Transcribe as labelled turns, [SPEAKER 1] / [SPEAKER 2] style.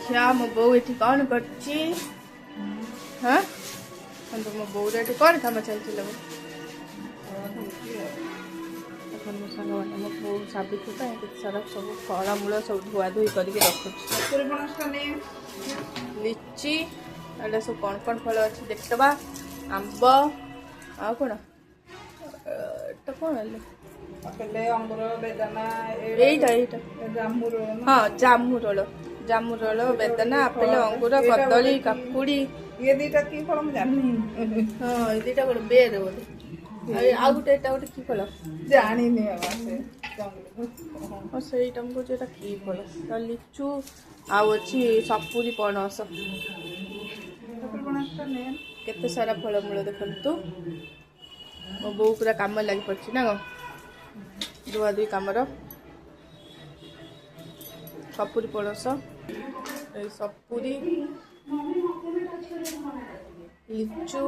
[SPEAKER 1] देखिया मो बो ये कौन कर हाँ तो मो बो ये कौन काम चलती मो सांग मैंने मो बो साबित्री सारा सब फलमूल सब धुआ धुई करके रखुच्छी लिची एटा सब कौन कौन फल अच्छी देखा आंब आ कौन कौन
[SPEAKER 2] अंगूर बेदाना
[SPEAKER 1] हाँ जामुरोल जामुरोल बेदाना आपेल अंगूर कदली काकुड़ी
[SPEAKER 2] ये दीटा की फल जानी
[SPEAKER 1] हाँ ये दीटा गोटे बेर बोले आउ गोटे गोटे कि फल
[SPEAKER 2] जानी
[SPEAKER 1] ସେଇଟା ମୁଁ କହୁଛି ଏଇଟା କି ଫଳ ଲିଚୁ ଆଉ ଅଛି ସପୁରି ପଣସ କେତେ ସାରା ଫଳମୂଳ ଦେଖନ୍ତୁ ମୋ ବୋଉ ପୁରା କାମ ଲାଗି ପଡ଼ିଛି ନା କ'ଣ ଧୁଆ ଧୁଇ କାମର ସପୁରି ପଣସ ଏଇ ସପୁରି ଲିଚୁ